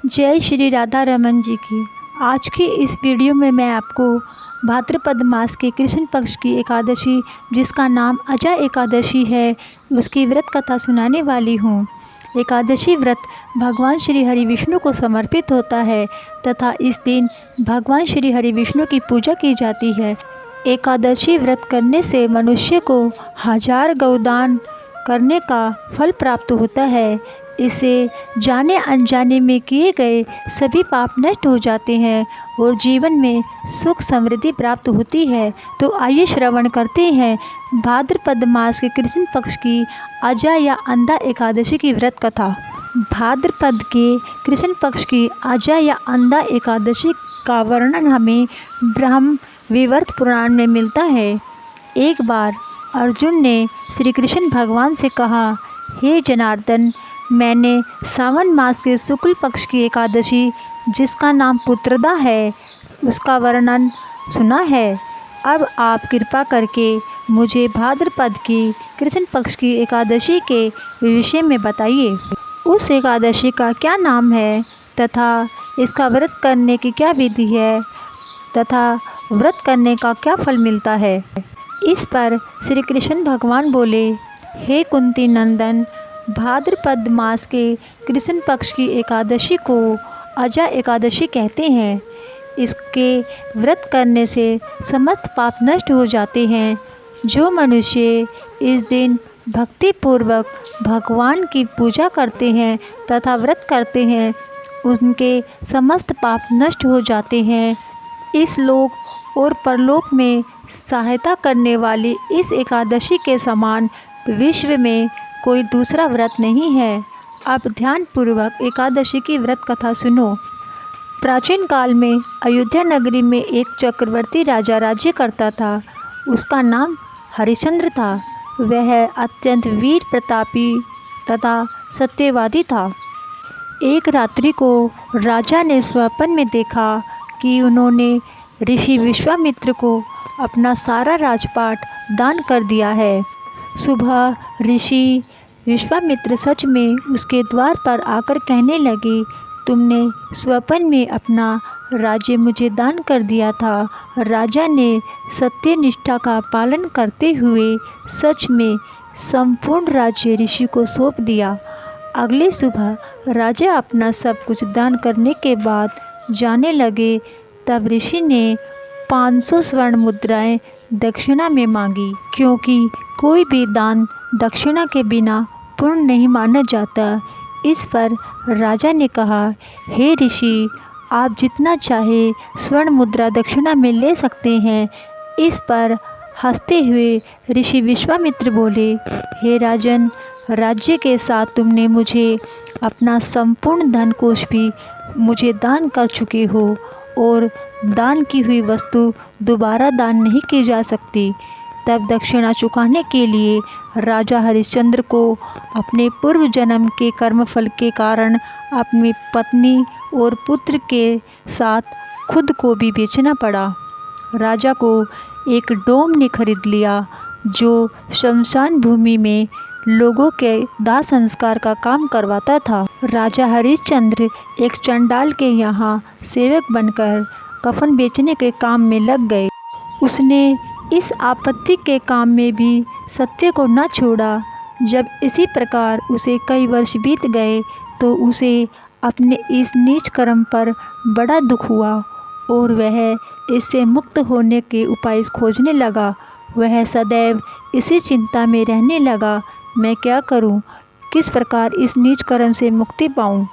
जय श्री राधा रमन जी की। आज की इस वीडियो में मैं आपको भाद्रपद मास के कृष्ण पक्ष की एकादशी, जिसका नाम अजय एकादशी है, उसकी व्रत कथा सुनाने वाली हूँ। एकादशी व्रत भगवान श्री हरि विष्णु को समर्पित होता है तथा इस दिन भगवान श्री हरि विष्णु की पूजा की जाती है। एकादशी व्रत करने से मनुष्य को 1000 गौदान करने का फल प्राप्त होता है। इसे जाने अनजाने में किए गए सभी पाप नष्ट हो जाते हैं और जीवन में सुख समृद्धि प्राप्त होती है। तो आइए श्रवण करते हैं भाद्रपद मास के कृष्ण पक्ष की अजा या अंधा एकादशी की व्रत कथा। भाद्रपद के कृष्ण पक्ष की अजा या अंधा एकादशी का वर्णन हमें ब्रह्म विवर्त पुराण में मिलता है। एक बार अर्जुन ने श्री कृष्ण भगवान से कहा, हे जनार्दन, मैंने सावन मास के शुक्ल पक्ष की एकादशी, जिसका नाम पुत्रदा है, उसका वर्णन सुना है। अब आप कृपा करके मुझे भाद्रपद की कृष्ण पक्ष की एकादशी के विषय में बताइए। उस एकादशी का क्या नाम है तथा इसका व्रत करने की क्या विधि है तथा व्रत करने का क्या फल मिलता है। इस पर श्री कृष्ण भगवान बोले, हे कुंती नंदन, भाद्रपद मास के कृष्ण पक्ष की एकादशी को अजा एकादशी कहते हैं। इसके व्रत करने से समस्त पाप नष्ट हो जाते हैं। जो मनुष्य इस दिन भक्तिपूर्वक भगवान की पूजा करते हैं तथा व्रत करते हैं, उनके समस्त पाप नष्ट हो जाते हैं। इस लोक और परलोक में सहायता करने वाली इस एकादशी के समान विश्व में कोई दूसरा व्रत नहीं है। अब ध्यानपूर्वक एकादशी की व्रत कथा सुनो। प्राचीन काल में अयोध्या नगरी में एक चक्रवर्ती राजा राज्य करता था। उसका नाम हरिश्चंद्र था। वह अत्यंत वीर प्रतापी तथा सत्यवादी था। एक रात्रि को राजा ने स्वप्न में देखा कि उन्होंने ऋषि विश्वामित्र को अपना सारा राजपाट दान कर दिया है। सुबह ऋषि विश्वामित्र सच में उसके द्वार पर आकर कहने लगे, तुमने स्वप्न में अपना राज्य मुझे दान कर दिया था। राजा ने सत्यनिष्ठा का पालन करते हुए सच में संपूर्ण राज्य ऋषि को सौंप दिया। अगली सुबह राजा अपना सब कुछ दान करने के बाद जाने लगे। तब ऋषि ने 500 स्वर्ण मुद्राएं दक्षिणा में मांगी, क्योंकि कोई भी दान दक्षिणा के बिना पूर्ण नहीं माना जाता। इस पर राजा ने कहा, हे ऋषि, आप जितना चाहे स्वर्ण मुद्रा दक्षिणा में ले सकते हैं। इस पर हंसते हुए ऋषि विश्वामित्र बोले, हे राजन, राज्य के साथ तुमने मुझे अपना संपूर्ण धन कोष भी मुझे दान कर चुके हो और दान की हुई वस्तु दोबारा दान नहीं की जा सकती। तब दक्षिणा चुकाने के लिए राजा हरिश्चंद्र को अपने पूर्व जन्म के कर्मफल के कारण अपनी पत्नी और पुत्र के साथ खुद को भी बेचना पड़ा। राजा को एक डोम ने खरीद लिया, जो शमशान भूमि में लोगों के दाह संस्कार का काम करवाता था। राजा हरिश्चंद्र एक चंडाल के यहाँ सेवक बनकर कफन बेचने के काम में लग गए। उसने इस आपत्ति के काम में भी सत्य को न छोड़ा। जब इसी प्रकार उसे कई वर्ष बीत गए तो उसे अपने इस नीच कर्म पर बड़ा दुख हुआ और वह इससे मुक्त होने के उपाय खोजने लगा। वह सदैव इसी चिंता में रहने लगा, मैं क्या करूं, किस प्रकार इस नीच कर्म से मुक्ति पाऊं।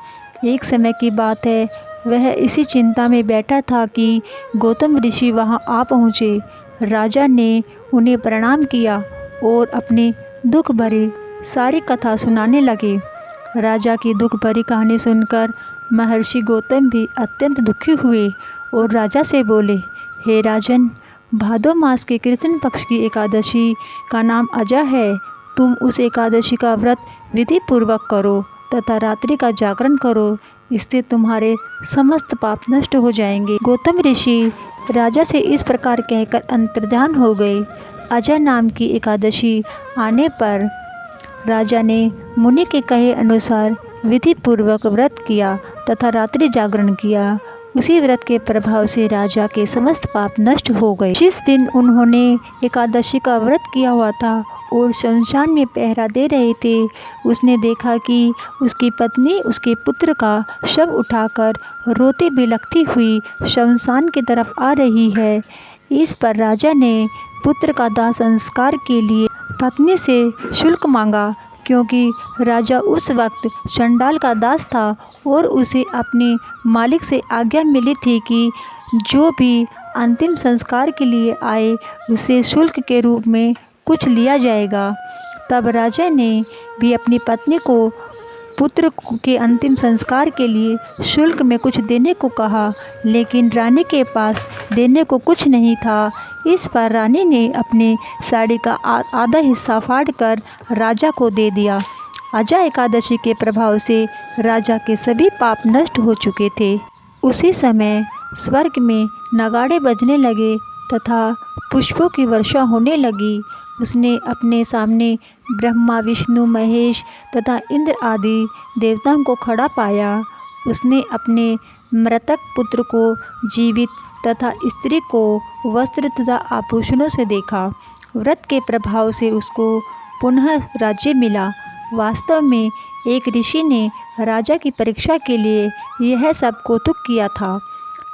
एक समय की बात है, वह इसी चिंता में बैठा था कि गौतम ऋषि वहां आ पहुँचे। राजा ने उन्हें प्रणाम किया और अपनी दुख भरी सारी कथा सुनाने लगे। राजा की दुख भरी कहानी सुनकर महर्षि गौतम भी अत्यंत दुखी हुए और राजा से बोले, हे राजन, भादो मास के कृष्ण पक्ष की एकादशी का नाम अजा है। तुम उस एकादशी का व्रत विधि पूर्वक करो तथा रात्रि का जागरण करो, इससे तुम्हारे समस्त पाप नष्ट हो जाएंगे। गौतम ऋषि राजा से इस प्रकार कहकर अंतर्ध्यान हो गए। अजा नाम की एकादशी आने पर राजा ने मुनि के कहे अनुसार विधि पूर्वक व्रत किया तथा रात्रि जागरण किया। उसी व्रत के प्रभाव से राजा के समस्त पाप नष्ट हो गए। जिस दिन उन्होंने एकादशी का व्रत किया हुआ था और शमशान में पहरा दे रहे थे, उसने देखा कि उसकी पत्नी उसके पुत्र का शव उठाकर रोती बिलखती हुई शमशान की तरफ आ रही है। इस पर राजा ने पुत्र का दाह संस्कार के लिए पत्नी से शुल्क मांगा, क्योंकि राजा उस वक्त चंडाल का दास था और उसे अपने मालिक से आज्ञा मिली थी कि जो भी अंतिम संस्कार के लिए आए उसे शुल्क के रूप में कुछ लिया जाएगा। तब राजा ने भी अपनी पत्नी को पुत्र के अंतिम संस्कार के लिए शुल्क में कुछ देने को कहा, लेकिन रानी के पास देने को कुछ नहीं था। इस पर रानी ने अपने साड़ी का आधा हिस्सा फाड़कर राजा को दे दिया। अजा एकादशी के प्रभाव से राजा के सभी पाप नष्ट हो चुके थे। उसी समय स्वर्ग में नगाड़े बजने लगे तथा पुष्पों की वर्षा होने लगी। उसने अपने सामने ब्रह्मा, विष्णु, महेश तथा इंद्र आदि देवताओं को खड़ा पाया। उसने अपने मृतक पुत्र को जीवित तथा स्त्री को वस्त्र तथा आभूषणों से देखा। व्रत के प्रभाव से उसको पुनः राज्य मिला। वास्तव में एक ऋषि ने राजा की परीक्षा के लिए यह सब कौतुक किया था,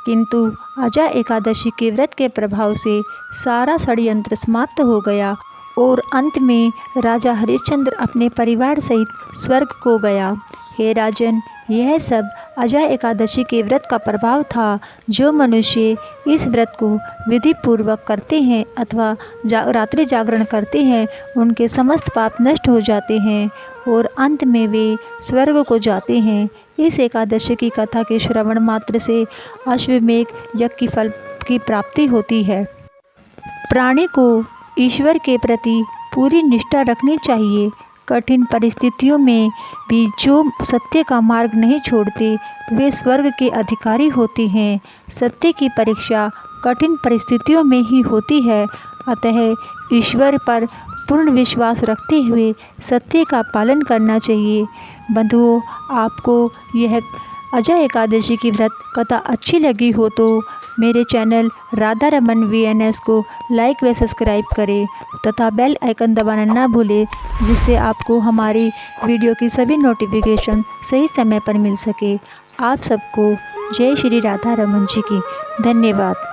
किंतु अजा एकादशी के व्रत के प्रभाव से सारा षड्यंत्र समाप्त हो गया और अंत में राजा हरिश्चंद्र अपने परिवार सहित स्वर्ग को गया। हे राजन, यह सब अजा एकादशी के व्रत का प्रभाव था। जो मनुष्य इस व्रत को विधि पूर्वक करते हैं अथवा रात्रि जागरण करते हैं, उनके समस्त पाप नष्ट हो जाते हैं और अंत में वे स्वर्ग को जाते हैं। इस एकादशी की कथा के श्रवण मात्र से अश्वमेघ यज्ञ की फल की प्राप्ति होती है। प्राणी को ईश्वर के प्रति पूरी निष्ठा रखनी चाहिए। कठिन परिस्थितियों में भी जो सत्य का मार्ग नहीं छोड़ते, वे स्वर्ग के अधिकारी होते हैं। सत्य की परीक्षा कठिन परिस्थितियों में ही होती है। अतः ईश्वर पर पूर्ण विश्वास रखते हुए सत्य का पालन करना चाहिए। बंधुओं, आपको यह अजा एकादशी की व्रत कथा अच्छी लगी हो तो मेरे चैनल राधा रमन VNS को लाइक व सब्सक्राइब करें तथा बेल आइकन दबाना ना भूलें, जिससे आपको हमारी वीडियो की सभी नोटिफिकेशन सही समय पर मिल सके। आप सबको जय श्री राधा रमन जी की धन्यवाद।